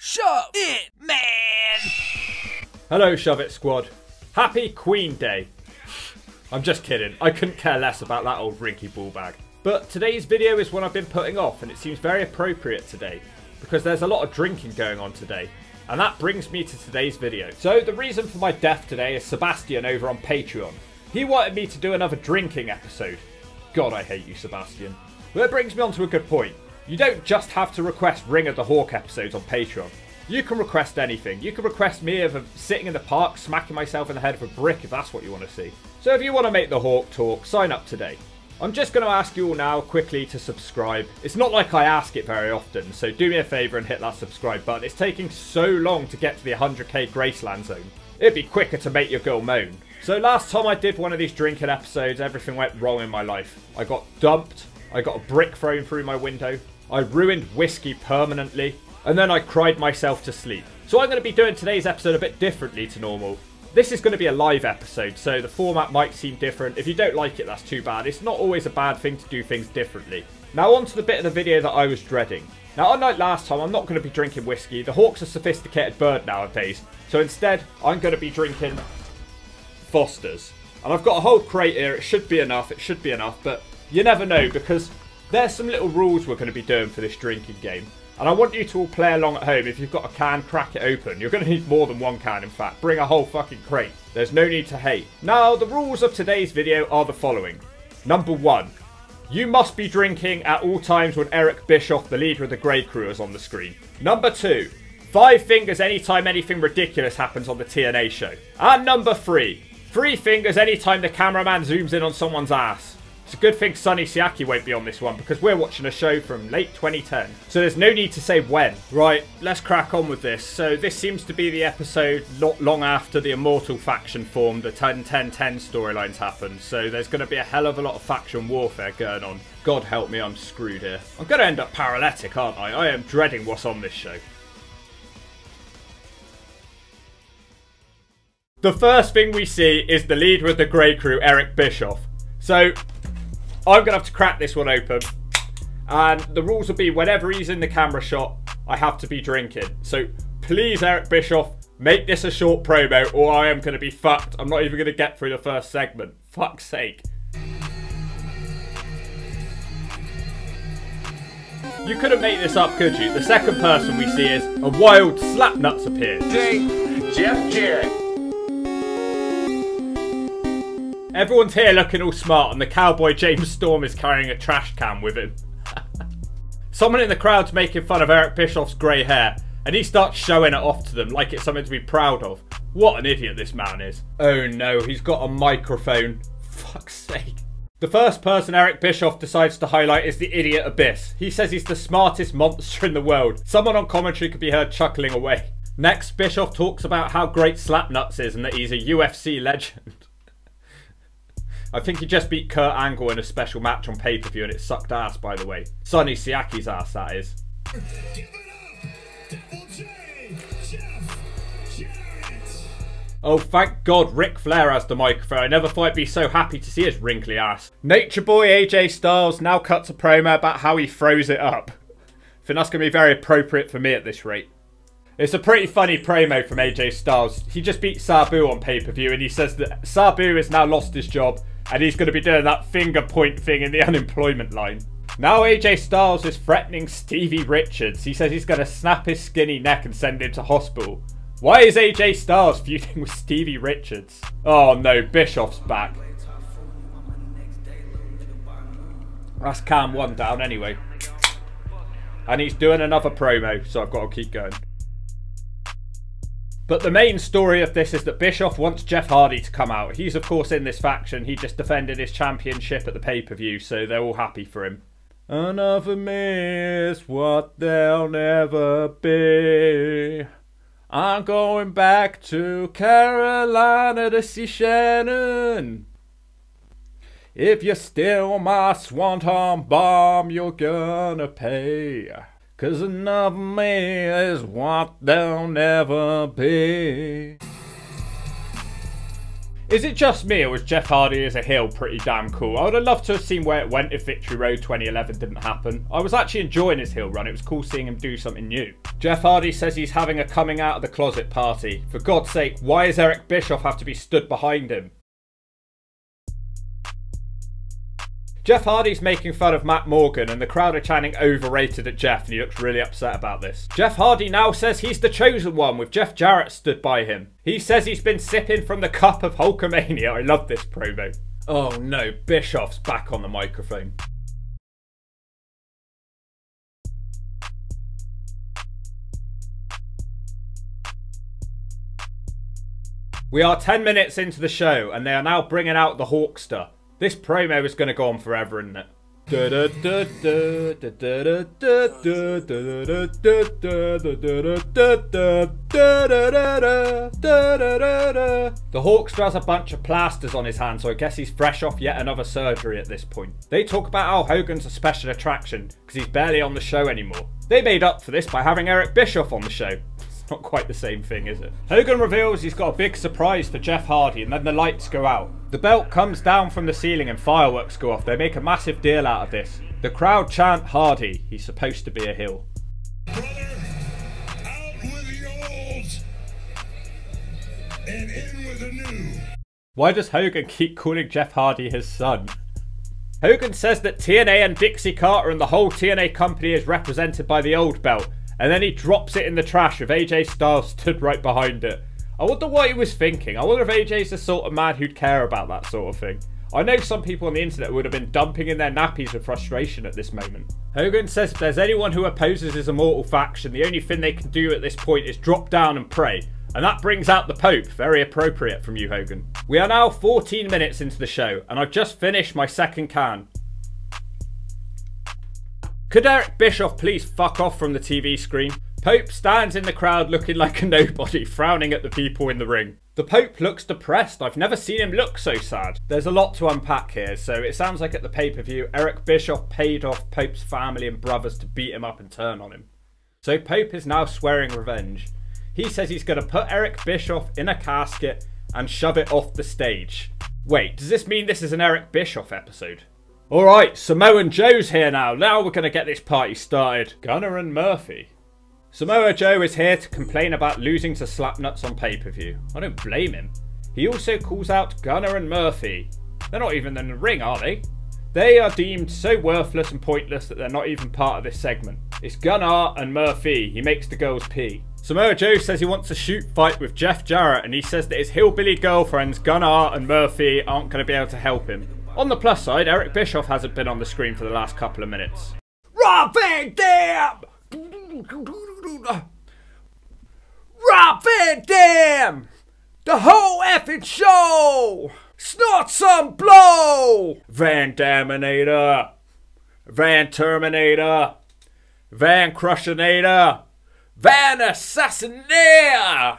Shove it, man! Hello, Shove It Squad. Happy Queen Day. I'm just kidding. I couldn't care less about that old rinky ball bag. But today's video is one I've been putting off, and it seems very appropriate today because there's a lot of drinking going on today. And that brings me to today's video. So the reason for my death today is Sebastian over on Patreon. He wanted me to do another drinking episode. God, I hate you, Sebastian. Well, it brings me on to a good point. You don't just have to request Ring of the Hawk episodes on Patreon. You can request anything. You can request me of sitting in the park smacking myself in the head with a brick if that's what you want to see. So if you want to make the Hawk talk, sign up today. I'm just going to ask you all now quickly to subscribe. It's not like I ask it very often, so do me a favour and hit that subscribe button. It's taking so long to get to the 100k Graceland zone. It'd be quicker to make your girl moan. So last time I did one of these drinking episodes, everything went wrong in my life. I got dumped, I got a brick thrown through my window, I ruined whiskey permanently, and then I cried myself to sleep. So I'm going to be doing today's episode a bit differently to normal. This is going to be a live episode, so the format might seem different. If you don't like it, that's too bad. It's not always a bad thing to do things differently. Now on to the bit of the video that I was dreading. Now unlike last time, I'm not going to be drinking whiskey. The Hawk's a sophisticated bird nowadays. So instead, I'm going to be drinking Foster's. And I've got a whole crate here. It should be enough. It should be enough. But you never know, because there's some little rules we're going to be doing for this drinking game. And I want you to all play along at home. If you've got a can, crack it open. You're going to need more than one can, in fact. Bring a whole fucking crate. There's no need to hate. Now, the rules of today's video are the following. Number 1. You must be drinking at all times when Eric Bischoff, the leader of the Grey Crew, is on the screen. Number 2. 5 fingers anytime anything ridiculous happens on the TNA show. And number 3. 3 fingers anytime the cameraman zooms in on someone's ass. It's a good thing Sonny Siaki won't be on this one because we're watching a show from late 2010. So there's no need to say when. Right, let's crack on with this. So this seems to be the episode not long after the Immortal faction formed, the 10-10-10 storylines happened. So there's going to be a hell of a lot of faction warfare going on. God help me, I'm screwed here. I'm going to end up paralytic, aren't I? I am dreading what's on this show. The first thing we see is the leader of the Grey Crew, Eric Bischoff. So I'm going to have to crack this one open. And the rules will be whenever he's in the camera shot, I have to be drinking. So please, Eric Bischoff, make this a short promo or I am going to be fucked. I'm not even going to get through the first segment. Fuck's sake. You couldn't make this up, could you? The second person we see is a wild Slapnuts appears. Jeff Jarrett. Everyone's here looking all smart and the cowboy James Storm is carrying a trash can with him. Someone in the crowd's making fun of Eric Bischoff's grey hair and he starts showing it off to them like it's something to be proud of. What an idiot this man is. Oh no, he's got a microphone. Fuck's sake. The first person Eric Bischoff decides to highlight is the idiot Abyss. He says he's the smartest monster in the world. Someone on commentary could be heard chuckling away. Next, Bischoff talks about how great Slapnuts is and that he's a UFC legend. I think he just beat Kurt Angle in a special match on pay-per-view and it sucked ass, by the way. Sonny Siaki's ass, that is. Oh, thank God Ric Flair has the microphone. I never thought I'd be so happy to see his wrinkly ass. Nature Boy AJ Styles now cuts a promo about how he throws it up. I think that's going to be very appropriate for me at this rate. It's a pretty funny promo from AJ Styles. He just beat Sabu on pay-per-view and he says that Sabu has now lost his job and he's going to be doing that finger point thing in the unemployment line. Now AJ Styles is threatening Stevie Richards. He says he's going to snap his skinny neck and send him to hospital. Why is AJ Styles feuding with Stevie Richards? Oh no, Bischoff's back. That's cam 1 down anyway. And he's doing another promo, so I've got to keep going. But the main story of this is that Bischoff wants Jeff Hardy to come out. He's of course in this faction. He just defended his championship at the pay-per-view, so they're all happy for him. Another miss, what they'll never be. I'm going back to Carolina to see Shannon. If you steal my swanton bomb, you're gonna pay. 'Cause another man is what they'll never be. Is it just me, or was Jeff Hardy as a heel pretty damn cool? I would have loved to have seen where it went if Victory Road 2011 didn't happen. I was actually enjoying his heel run. It was cool seeing him do something new. Jeff Hardy says he's having a coming out of the closet party. For God's sake, why does Eric Bischoff have to be stood behind him? Jeff Hardy's making fun of Matt Morgan and the crowd are chanting overrated at Jeff, and he looks really upset about this. Jeff Hardy now says he's the chosen one with Jeff Jarrett stood by him. He says he's been sipping from the cup of Hulkamania. I love this promo. Oh no, Bischoff's back on the microphone. We are 10 minutes into the show and they are now bringing out the Hawkster. This promo is going to go on forever, isn't it? The Hawkster has a bunch of plasters on his hand, so I guess he's fresh off yet another surgery at this point. They talk about how Hogan's a special attraction because he's barely on the show anymore. They made up for this by having Eric Bischoff on the show. Not quite the same thing, is it? Hogan reveals he's got a big surprise for Jeff Hardy, and then the lights go out. The belt comes down from the ceiling and fireworks go off. They make a massive deal out of this. The crowd chant Hardy. He's supposed to be a heel. Brother, out with the old and in with the new. Why does Hogan keep calling Jeff Hardy his son? Hogan says that TNA and Dixie Carter and the whole TNA company is represented by the old belt. And then he drops it in the trash with AJ Styles stood right behind it. I wonder what he was thinking. I wonder if AJ's the sort of man who'd care about that sort of thing. I know some people on the internet would have been dumping in their nappies with frustration at this moment. Hogan says if there's anyone who opposes his immortal faction, the only thing they can do at this point is drop down and pray. And that brings out the Pope. Very appropriate from you, Hogan. We are now 14 minutes into the show, and I've just finished my second can. Could Eric Bischoff please fuck off from the TV screen? Pope stands in the crowd looking like a nobody, frowning at the people in the ring. The Pope looks depressed. I've never seen him look so sad. There's a lot to unpack here, so it sounds like at the pay-per-view, Eric Bischoff paid off Pope's family and brothers to beat him up and turn on him. So Pope is now swearing revenge. He says he's going to put Eric Bischoff in a casket and shove it off the stage. Wait, does this mean this is an Eric Bischoff episode? Alright, Samoa Joe's here now. Now we're going to get this party started. Gunner and Murphy. Samoa Joe is here to complain about losing to Slapnuts on pay-per-view. I don't blame him. He also calls out Gunner and Murphy. They're not even in the ring, are they? They are deemed so worthless and pointless that they're not even part of this segment. It's Gunner and Murphy. He makes the girls pee. Samoa Joe says he wants a shoot fight with Jeff Jarrett, and he says that his hillbilly girlfriends Gunner and Murphy aren't going to be able to help him. On the plus side, Eric Bischoff hasn't been on the screen for the last couple of minutes. Rob Van Dam! Rob Van Dam! The whole effing show! Snort some blow! Van Daminator! Van Terminator! Van Crushinator! Van Assassinator!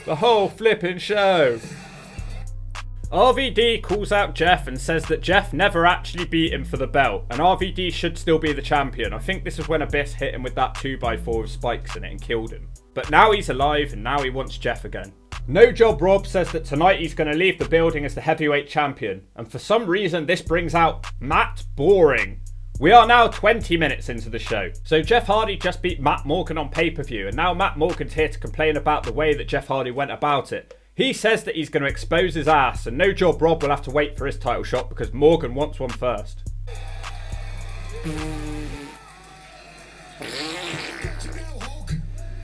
The whole flipping show. RVD calls out Jeff and says that Jeff never actually beat him for the belt, and RVD should still be the champion. I think this is when Abyss hit him with that 2x4 with spikes in it and killed him. But now he's alive and now he wants Jeff again. No Job Rob says that tonight he's going to leave the building as the heavyweight champion, and for some reason this brings out Matt Boring. We are now 20 minutes into the show. So Jeff Hardy just beat Matt Morgan on pay-per-view, and now Matt Morgan's here to complain about the way that Jeff Hardy went about it. He says that he's going to expose his ass, and No Job Rob will have to wait for his title shot because Morgan wants one first.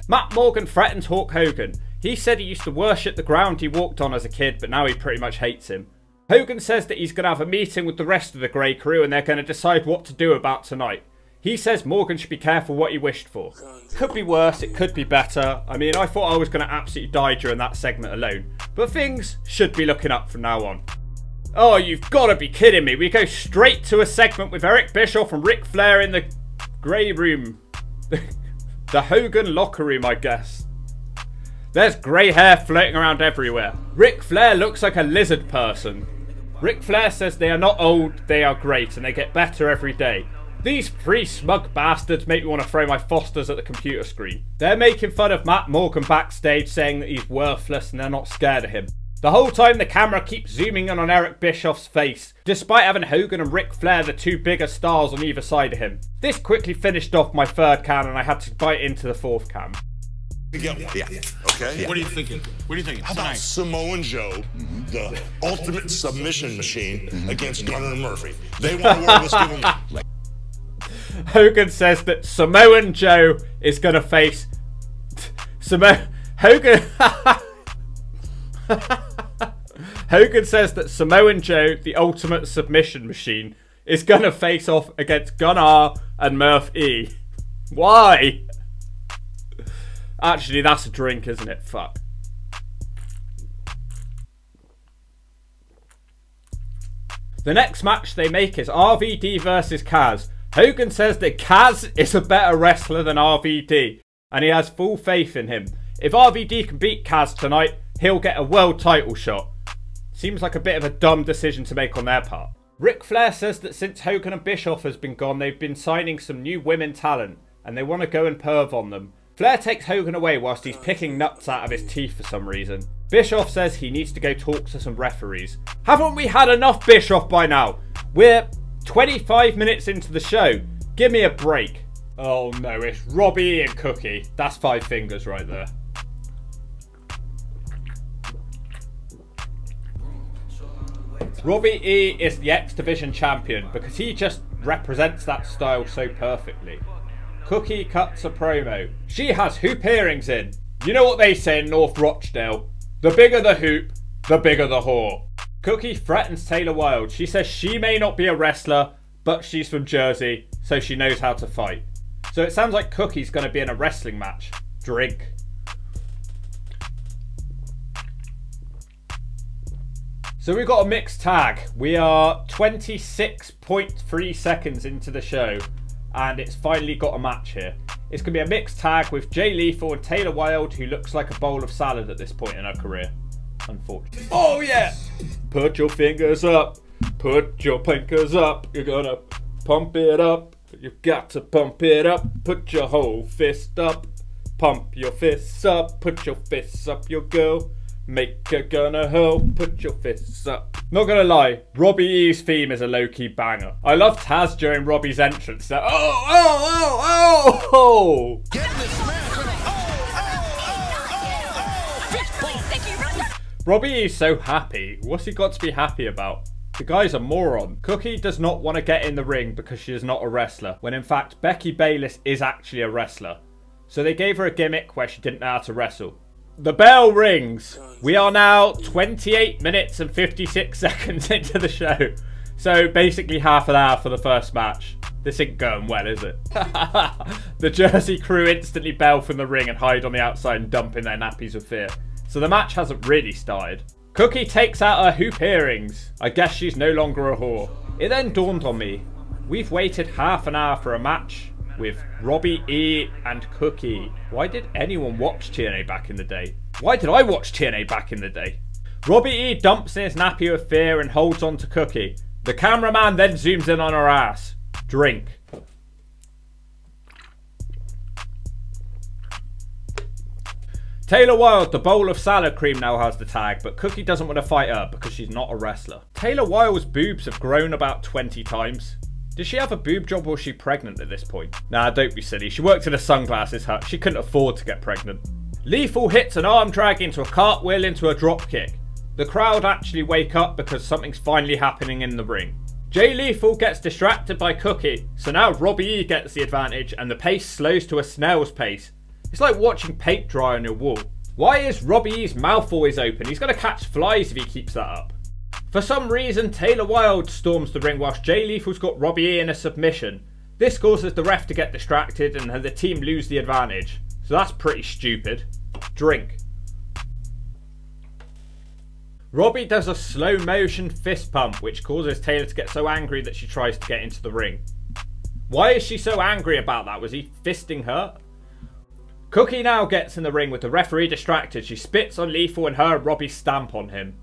Matt Morgan threatens Hulk Hogan. He said he used to worship the ground he walked on as a kid, but now he pretty much hates him. Hogan says that he's going to have a meeting with the rest of the Grey Crew and they're going to decide what to do about tonight. He says Morgan should be careful what he wished for. Could be worse, it could be better. I mean, I thought I was going to absolutely die during that segment alone. But things should be looking up from now on. Oh, you've got to be kidding me. We go straight to a segment with Eric Bischoff and Ric Flair in the grey room. The Hogan locker room, I guess. There's grey hair floating around everywhere. Ric Flair looks like a lizard person. Ric Flair says they are not old, they are great, and they get better every day. These three smug bastards make me want to throw my Fosters at the computer screen. They're making fun of Matt Morgan backstage, saying that he's worthless and they're not scared of him. The whole time the camera keeps zooming in on Eric Bischoff's face, despite having Hogan and Ric Flair, the two bigger stars, on either side of him. This quickly finished off my third can and I had to bite into the fourth can. Yeah. Okay. Yeah. What are you thinking? What are you thinking? How about Samoa Joe, the ultimate submission machine, against Gunner and Murphy? They want to wear this given. Hogan says that Samoan Joe is going to face... Hogan... Hogan says that Samoan Joe, the ultimate submission machine, is going to face off against Gunnar and Murph E. Why? Actually, that's a drink, isn't it? Fuck. The next match they make is RVD versus Kaz. Hogan says that Kaz is a better wrestler than RVD, and he has full faith in him. If RVD can beat Kaz tonight, he'll get a world title shot. Seems like a bit of a dumb decision to make on their part. Ric Flair says that since Hogan and Bischoff has been gone, they've been signing some new women talent, and they want to go and perv on them. Flair takes Hogan away whilst he's picking nuts out of his teeth for some reason. Bischoff says he needs to go talk to some referees. Haven't we had enough Bischoff by now? We're 25 minutes into the show. Give me a break. Oh no, it's Robbie E and Cookie. That's 5 fingers right there. Robbie E is the X Division champion because he just represents that style so perfectly. Cookie cuts a promo. She has hoop earrings in. You know what they say in North Rochdale? The bigger the hoop, the bigger the whore. Cookie threatens Taylor Wilde. She says she may not be a wrestler, but she's from Jersey, so she knows how to fight. So it sounds like Cookie's going to be in a wrestling match. Drink. So we've got a mixed tag. We are 26.3 seconds into the show, and it's finally got a match here. It's going to be a mixed tag with Jay Lethal and Taylor Wilde, who looks like a bowl of salad at this point in her career. Unfortunately. Oh yeah! Put your fingers up. Put your pinkers up. You're gonna pump it up. You've got to pump it up. Put your whole fist up. Pump your fists up. Put your fists up, your girl. Make her gonna hurl. Put your fists up. Not gonna lie, Robbie E's theme is a low-key banger. I love Taz during Robbie's entrance. Oh! Robbie E's so happy. What's he got to be happy about? The guy's a moron. Cookie does not want to get in the ring because she is not a wrestler, when in fact Becky Bayless is actually a wrestler. So they gave her a gimmick where she didn't know how to wrestle. The bell rings. We are now 28 minutes and 56 seconds into the show. So basically half an hour for the first match. This ain't going well, is it? The Jersey crew instantly bail from the ring and hide on the outside and dump in their nappies with fear. So the match hasn't really started. Cookie takes out her hoop earrings. I guess she's no longer a whore. It then dawned on me. We've waited half an hour for a match with Robbie E and Cookie. Why did anyone watch TNA back in the day? Why did I watch TNA back in the day? Robbie E dumps in his nappy with fear and holds on to Cookie. The cameraman then zooms in on her ass. Drink. Taylor Wilde, the bowl of salad cream, now has the tag, but Cookie doesn't want to fight her because she's not a wrestler. Taylor Wilde's boobs have grown about 20 times. Did she have a boob job or was she pregnant at this point? Nah, don't be silly. She worked in a sunglasses hut. She couldn't afford to get pregnant. Lethal hits an arm drag into a cartwheel into a drop kick. The crowd actually wake up because something's finally happening in the ring. Jay Lethal gets distracted by Cookie, so now Robbie E gets the advantage and the pace slows to a snail's pace. It's like watching paint dry on your wall. Why is Robbie E's mouth always open? He's going to catch flies if he keeps that up. For some reason, Taylor Wilde storms the ring whilst Jay Lethal's got Robbie E in a submission. This causes the ref to get distracted and the team lose the advantage. So that's pretty stupid. Drink. Robbie does a slow motion fist pump which causes Taylor to get so angry that she tries to get into the ring. Why is she so angry about that? Was he fisting her? Cookie now gets in the ring with the referee distracted. She spits on Lethal and her and Robbie stamp on him.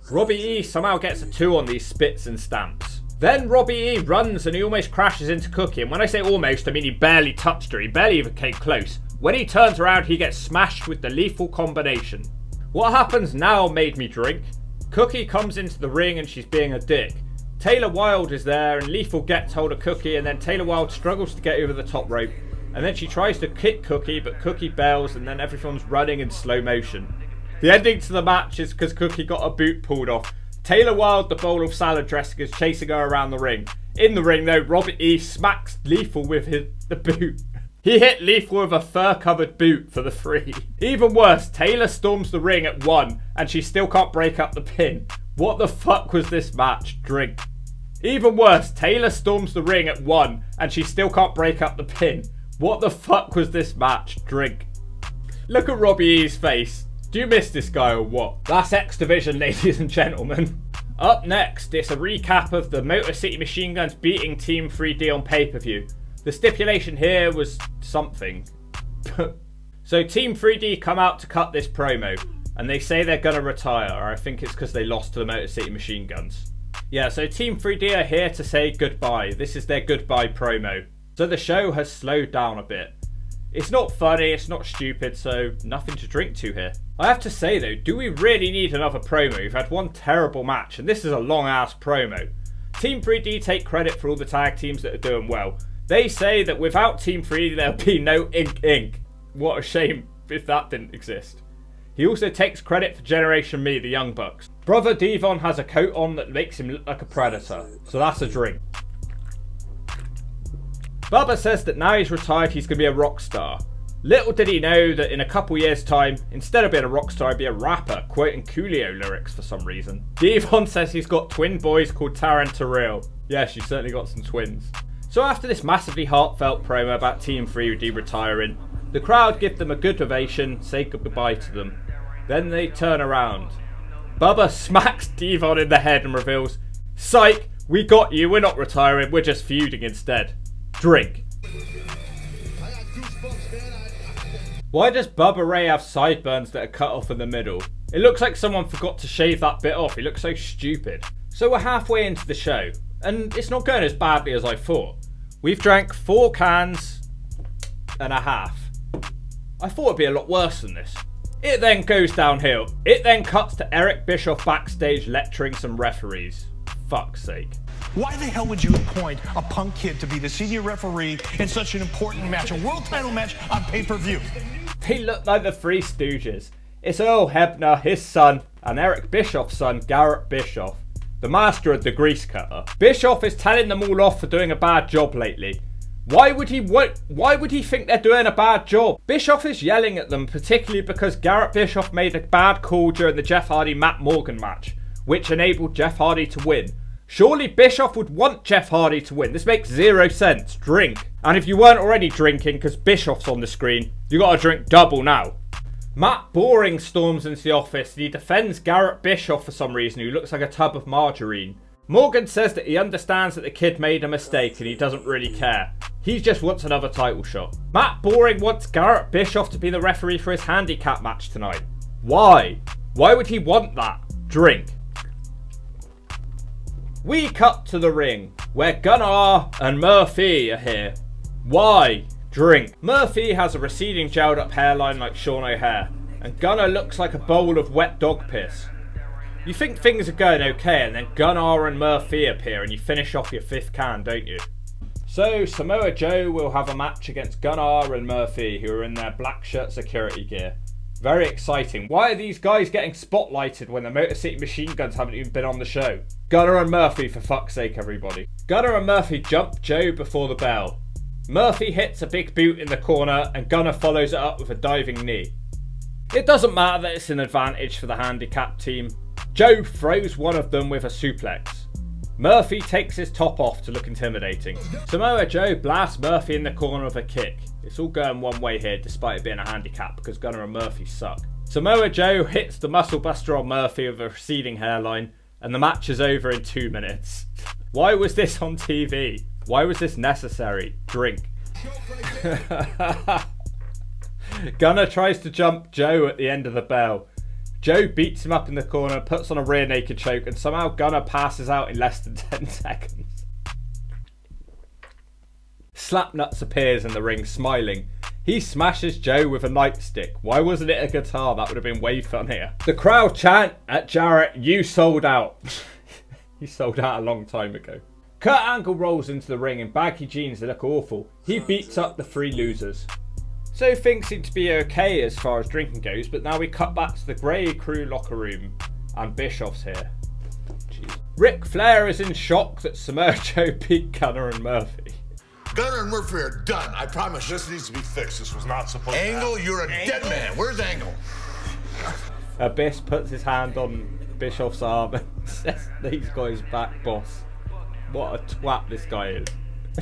Robbie E somehow gets a 2 on these spits and stamps. Then Robbie E runs and he almost crashes into Cookie, and when I say almost, I mean he barely touched her, he barely even came close. When he turns around, he gets smashed with the lethal combination. What happens now made me drink. Cookie comes into the ring and she's being a dick. Taylor Wilde is there and Lethal gets hold of Cookie, and then Taylor Wilde struggles to get over the top rope. And then she tries to kick Cookie, but Cookie bails, and then everyone's running in slow motion. The ending to the match is because Cookie got a boot pulled off. Taylor Wilde, the bowl of salad dressing, is chasing her around the ring. In the ring though, Robbie E smacks Lethal with the boot. He hit Lethal with a fur-covered boot for the 3. Even worse, Taylor storms the ring at 1 and she still can't break up the pin. What the fuck was this match? Drink. Even worse, Taylor storms the ring at 1 and she still can't break up the pin. What the fuck was this match? Drink. Look at Robbie E's face. Do you miss this guy or what? That's X Division, ladies and gentlemen. Up next, it's a recap of the Motor City Machine Guns beating Team 3D on pay-per-view. The stipulation here was something. So Team 3D come out to cut this promo, and they say they're gonna retire, or I think it's because they lost to the Motor City Machine Guns. Yeah, so Team 3D are here to say goodbye. This is their goodbye promo. So the show has slowed down a bit. It's not funny, it's not stupid, so nothing to drink to here. I have to say though, do we really need another promo? We've had one terrible match, and this is a long ass promo. Team 3D take credit for all the tag teams that are doing well. They say that without Team 3D there'll be no Inc. What a shame if that didn't exist. He also takes credit for Generation Me, the Young Bucks. Brother Devon has a coat on that makes him look like a predator, so that's a drink. Bubba says that now he's retired he's going to be a rock star. Little did he know that in a couple years time, instead of being a rock star, he'd be a rapper, quoting Coolio lyrics for some reason. Devon says he's got twin boys called Tara and Terrell. Yes, you certainly got some twins. So after this massively heartfelt promo about Team 3D retiring, the crowd give them a good ovation, say goodbye to them. Then they turn around. Bubba smacks Devon in the head and reveals, "Psych, we got you, we're not retiring, we're just feuding instead." Drink. Why does Bubba Ray have sideburns that are cut off in the middle? It looks like someone forgot to shave that bit off, he looks so stupid. So we're halfway into the show, and it's not going as badly as I thought. We've drank 4 cans and a half. I thought it'd be a lot worse than this. It then goes downhill. It then cuts to Eric Bischoff backstage lecturing some referees. Fuck's sake. Why the hell would you appoint a punk kid to be the senior referee in such an important match, a world title match on pay-per-view? They look like the Three Stooges. It's Earl Hebner, his son, and Eric Bischoff's son, Garrett Bischoff, the master of the grease cutter. Bischoff is telling them all off for doing a bad job lately. Why would he think they're doing a bad job? Bischoff is yelling at them, particularly because Garrett Bischoff made a bad call during the Jeff Hardy-Matt Morgan match, which enabled Jeff Hardy to win. Surely Bischoff would want Jeff Hardy to win. This makes 0 sense. Drink. And if you weren't already drinking because Bischoff's on the screen, you gotta drink double now. Matt Boring storms into the office and he defends Garrett Bischoff for some reason, who looks like a tub of margarine. Morgan says that he understands that the kid made a mistake and he doesn't really care. He just wants another title shot. Matt Boring wants Garrett Bischoff to be the referee for his handicap match tonight. Why? Why would he want that? Drink. We cut to the ring, where Gunnar and Murphy are here. Why? Drink. Murphy has a receding gelled up hairline like Sean O'Hare, and Gunnar looks like a bowl of wet dog piss. You think things are going okay, and then Gunnar and Murphy appear and you finish off your 5th can, don't you? So Samoa Joe will have a match against Gunnar and Murphy, who are in their black shirt security gear. Very exciting. Why are these guys getting spotlighted when the Motor City Machine Guns haven't even been on the show? Gunnar and Murphy, for fuck's sake, everybody. Gunnar and Murphy jump Joe before the bell. Murphy hits a big boot in the corner and Gunnar follows it up with a diving knee. It doesn't matter that it's an advantage for the handicap team. Joe throws one of them with a suplex. Murphy takes his top off to look intimidating. Samoa Joe blasts Murphy in the corner with a kick. It's all going one way here despite it being a handicap because Gunnar and Murphy suck. Samoa Joe hits the muscle buster on Murphy with a receding hairline and the match is over in 2 minutes. Why was this on TV? Why was this necessary? Drink. Gunnar tries to jump Joe at the end of the bell. Joe beats him up in the corner, puts on a rear naked choke, and somehow Gunnar passes out in less than 10 seconds. Slapnuts appears in the ring smiling. He smashes Joe with a nightstick. Why wasn't it a guitar? That would have been way funnier. The crowd chant at Jarrett, "You sold out." He sold out a long time ago. Kurt Angle rolls into the ring in baggy jeans that look awful. He beats up the 3 losers. So things seem to be okay as far as drinking goes, but now we cut back to the Grey Crew locker room and Bischoff's here. Jeez. Ric Flair is in shock that Samoa Joe beat Gunner and Murphy. Gunner and Murphy are done. I promise this needs to be fixed. This was not supposed to happen. Angle, you're a dead man. Where's Angle? Abyss puts his hand on Bischoff's arm and says that he's got his back, boss. What a twat this guy is.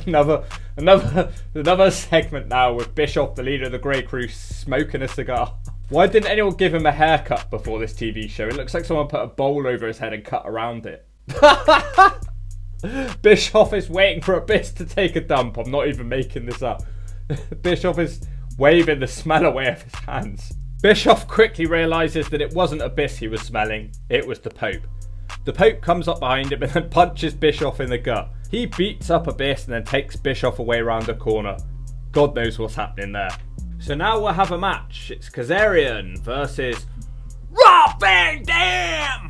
Another segment now with Bischoff, the leader of the Grey Crew, smoking a cigar. Why didn't anyone give him a haircut before this TV show? It looks like someone put a bowl over his head and cut around it. Bischoff is waiting for Abyss to take a dump. I'm not even making this up. Bischoff is waving the smell away of his hands. Bischoff quickly realises that it wasn't Abyss he was smelling, it was the Pope. The Pope comes up behind him and then punches Bischoff in the gut. He beats up Abyss and then takes Bischoff away around the corner. God knows what's happening there. So now we'll have a match. It's Kazarian versus Rob Van Dam!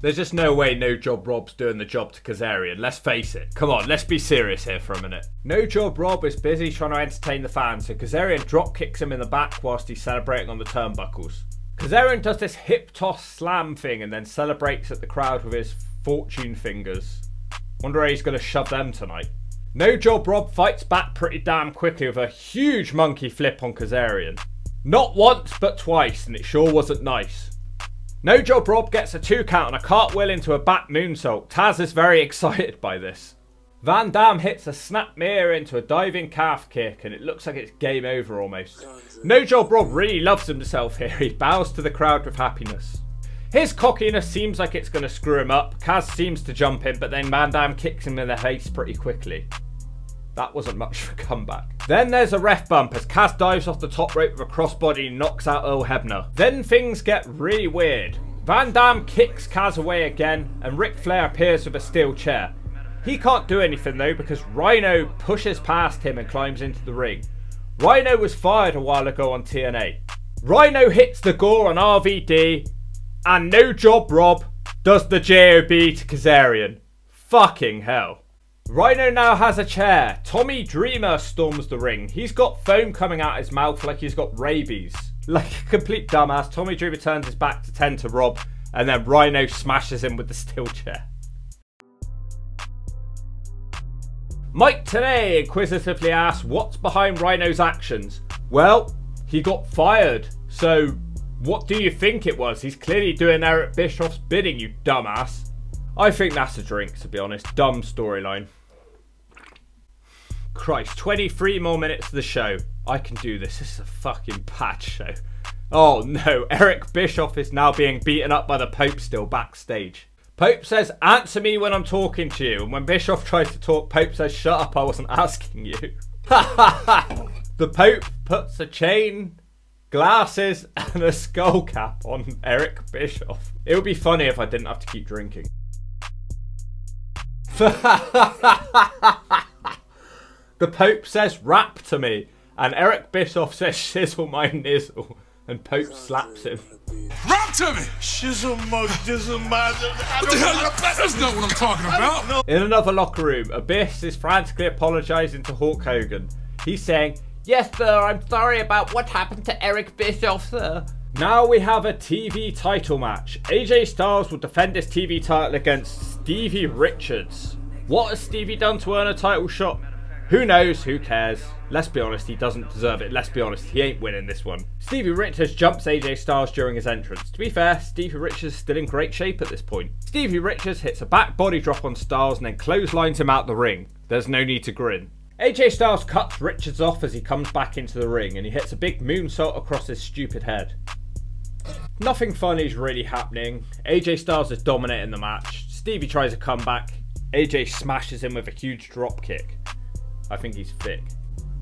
There's just no way No Job Rob's doing the job to Kazarian. Let's face it. Come on, let's be serious here for a minute. No Job Rob is busy trying to entertain the fans, so Kazarian drop kicks him in the back whilst he's celebrating on the turnbuckles. Kazarian does this hip toss slam thing and then celebrates at the crowd with his fortune fingers. Wonder how he's going to shove them tonight. No Job Rob fights back pretty damn quickly with a huge monkey flip on Kazarian. Not once, but twice, and it sure wasn't nice. No Job Rob gets a 2 count and a cartwheel into a back moonsault. Taz is very excited by this. Van Damme hits a snap mirror into a diving calf kick and it looks like it's game over almost. No Job Rob really loves himself here. He bows to the crowd with happiness. His cockiness seems like it's going to screw him up. Kaz seems to jump in, but then Van Damme kicks him in the face pretty quickly. That wasn't much of a comeback. Then there's a ref bump as Kaz dives off the top rope with a crossbody and knocks out Earl Hebner. Then things get really weird. Van Damme kicks Kaz away again and Ric Flair appears with a steel chair. He can't do anything though because Rhino pushes past him and climbs into the ring. Rhino was fired a while ago on TNA. Rhino hits the gore on RVD and No Job Rob does the JOB to Kazarian. Fucking hell. Rhino now has a chair. Tommy Dreamer storms the ring. He's got foam coming out his mouth like he's got rabies. Like a complete dumbass, Tommy Dreamer turns his back to tend to Rob and then Rhino smashes him with the steel chair. Mike Tenay inquisitively asks what's behind Rhino's actions. Well, he got fired, so what do you think it was? He's clearly doing Eric Bischoff's bidding, you dumbass. I think that's a drink, to be honest. Dumb storyline. Christ, 23 more minutes of the show. I can do this. This is a fucking patch show. Oh no, Eric Bischoff is now being beaten up by the Pope still backstage. Pope says, answer me when I'm talking to you. And when Bischoff tries to talk, Pope says, shut up, I wasn't asking you. The Pope puts a chain, glasses, and a skull cap on Eric Bischoff. It would be funny if I didn't have to keep drinking. The Pope says, rap to me. And Eric Bischoff says, shizzle my nizzle. And Pope slaps him. Rap to me! Shizzle my dizzle my... What the hell? That's not what I'm talking about. In another locker room, Abyss is frantically apologising to Hulk Hogan. He's saying, yes sir, I'm sorry about what happened to Eric Bischoff, sir. Now we have a TV title match. AJ Styles will defend his TV title against Stevie Richards. What has Stevie done to earn a title shot? Who knows? Who cares? Let's be honest, he doesn't deserve it. Let's be honest, he ain't winning this one. Stevie Richards jumps AJ Styles during his entrance. To be fair, Stevie Richards is still in great shape at this point. Stevie Richards hits a back body drop on Styles and then clotheslines him out the ring. There's no need to grin. AJ Styles cuts Richards off as he comes back into the ring and he hits a big moonsault across his stupid head. Nothing funny is really happening. AJ Styles is dominating the match. Stevie tries a comeback. AJ smashes him with a huge drop kick. I think he's thick.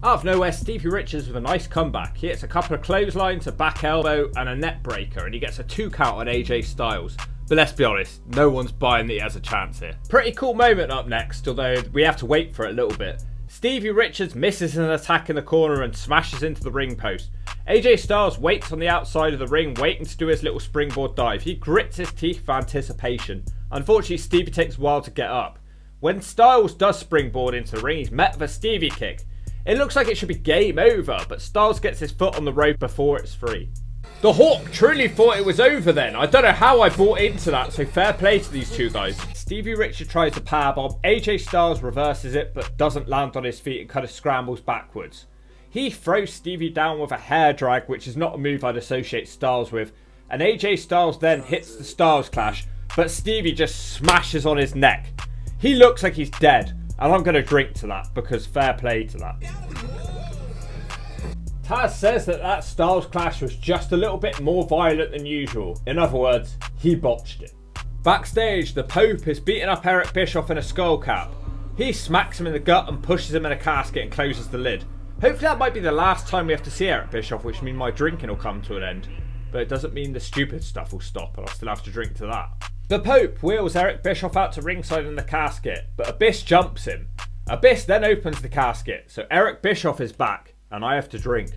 Out of nowhere, Stevie Richards with a nice comeback. He hits a couple of clotheslines, a back elbow and a net breaker and he gets a 2 count on AJ Styles. But let's be honest, no one's buying that he has a chance here. Pretty cool moment up next, although we have to wait for it a little bit. Stevie Richards misses an attack in the corner and smashes into the ring post. AJ Styles waits on the outside of the ring, waiting to do his little springboard dive. He grits his teeth with anticipation. Unfortunately, Stevie takes a while to get up. When Styles does springboard into the ring, he's met with a Stevie kick. It looks like it should be game over, but Styles gets his foot on the rope before it's free. The Hawk truly thought it was over then. I don't know how I bought into that, so fair play to these two guys. Stevie Richards tries to powerbomb. AJ Styles reverses it, but doesn't land on his feet and kind of scrambles backwards. He throws Stevie down with a hair drag, which is not a move I'd associate Styles with. And AJ Styles then hits the Styles Clash, but Stevie just smashes on his neck. He looks like he's dead, and I'm going to drink to that, because fair play to that. Taz says that Styles Clash was just a little bit more violent than usual. In other words, he botched it. Backstage, the Pope is beating up Eric Bischoff in a skull cap. He smacks him in the gut and pushes him in a casket and closes the lid. Hopefully that might be the last time we have to see Eric Bischoff, which means my drinking will come to an end. But it doesn't mean the stupid stuff will stop and I'll still have to drink to that. The Pope wheels Eric Bischoff out to ringside in the casket, but Abyss jumps him. Abyss then opens the casket, so Eric Bischoff is back, and I have to drink.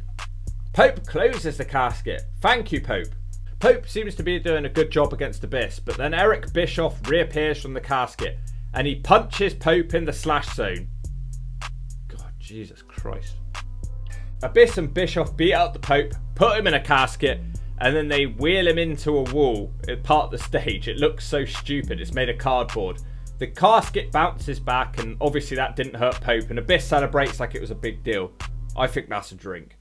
Pope closes the casket. Thank you, Pope. Pope seems to be doing a good job against Abyss, but then Eric Bischoff reappears from the casket, and he punches Pope in the slash zone. God, Jesus Christ. Abyss and Bischoff beat out the Pope, put him in a casket, and then they wheel him into a wall at part of the stage. It looks so stupid. It's made of cardboard. The casket bounces back, and obviously that didn't hurt Pope, and Abyss celebrates like it was a big deal. I think that's a drink.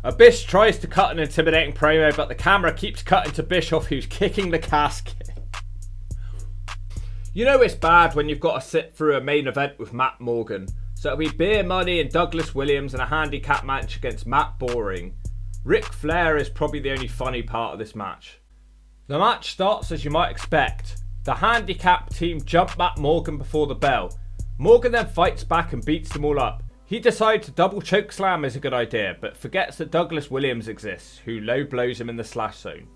Abyss tries to cut an intimidating promo, but the camera keeps cutting to Bischoff, who's kicking the casket. You know it's bad when you've got to sit through a main event with Matt Morgan. So it'll be Beer Money and Douglas Williams in a handicap match against Matt Boring. Ric Flair is probably the only funny part of this match. The match starts as you might expect. The handicap team jump Matt Morgan before the bell. Morgan then fights back and beats them all up. He decides a double choke slam is a good idea, but forgets that Douglas Williams exists, who low blows him in the slash zone.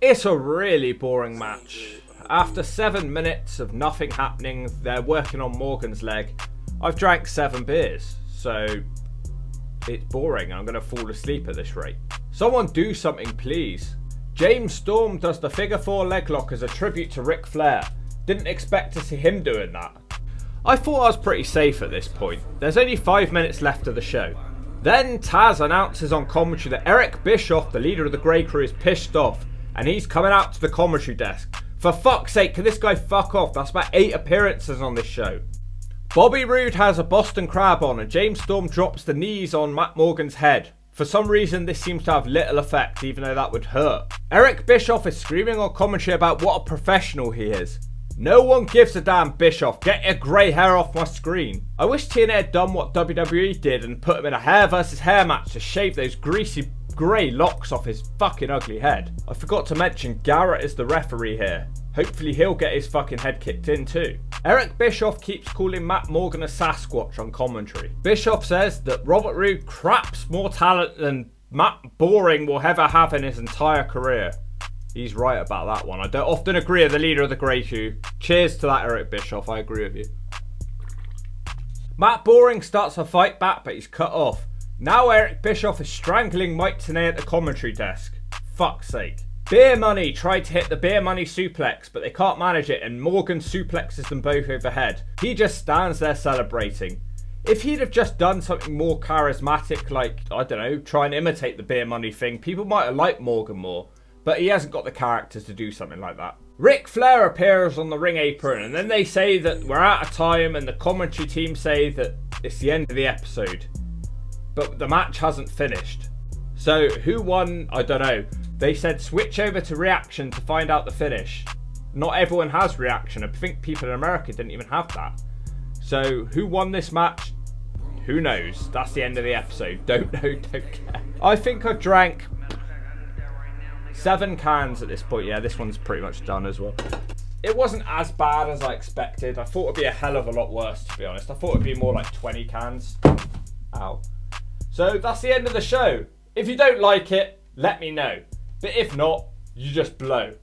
It's a really boring match. After 7 minutes of nothing happening, they're working on Morgan's leg. I've drank 7 beers, so it's boring. I'm going to fall asleep at this rate. Someone do something, please. James Storm does the figure 4 leg lock as a tribute to Ric Flair. Didn't expect to see him doing that. I thought I was pretty safe at this point. There's only 5 minutes left of the show. Then Taz announces on commentary that Eric Bischoff, the leader of the Grey Crew, is pissed off, and he's coming out to the commentary desk. For fuck's sake, can this guy fuck off? That's about 8 appearances on this show. Bobby Roode has a Boston Crab on, and James Storm drops the knees on Matt Morgan's head. For some reason, this seems to have little effect, even though that would hurt. Eric Bischoff is screaming on commentary about what a professional he is. No one gives a damn, Bischoff. Get your grey hair off my screen. I wish TNA had done what WWE did and put him in a hair versus hair match to shave those greasy grey locks off his fucking ugly head. I forgot to mention Garrett is the referee here. Hopefully he'll get his fucking head kicked in too. Eric Bischoff keeps calling Matt Morgan a Sasquatch on commentary. Bischoff says that Robert Roode craps more talent than Matt Boring will ever have in his entire career. He's right about that one. I don't often agree with the leader of the Grey Crew. Cheers to that, Eric Bischoff. I agree with you. Matt Boring starts a fight back, but he's cut off. Now Eric Bischoff is strangling Mike Tenay at the commentary desk. Fuck's sake. Beer Money tried to hit the Beer Money suplex, but they can't manage it, and Morgan suplexes them both overhead. He just stands there celebrating. If he'd have just done something more charismatic, like, I don't know, try and imitate the Beer Money thing, people might have liked Morgan more. But he hasn't got the characters to do something like that. Ric Flair appears on the ring apron, and then they say that we're out of time, and the commentary team say that it's the end of the episode. But the match hasn't finished. So who won? I don't know. They said switch over to reaction to find out the finish. Not everyone has reaction. I think people in America didn't even have that. So who won this match? Who knows? That's the end of the episode. Don't know, don't care. I think I've drank 7 cans at this point. Yeah, this one's pretty much done as well. It wasn't as bad as I expected. I thought it'd be a hell of a lot worse, to be honest. I thought it'd be more like 20 cans. Ow. So that's the end of the show. If you don't like it, let me know. But if not, you just blow.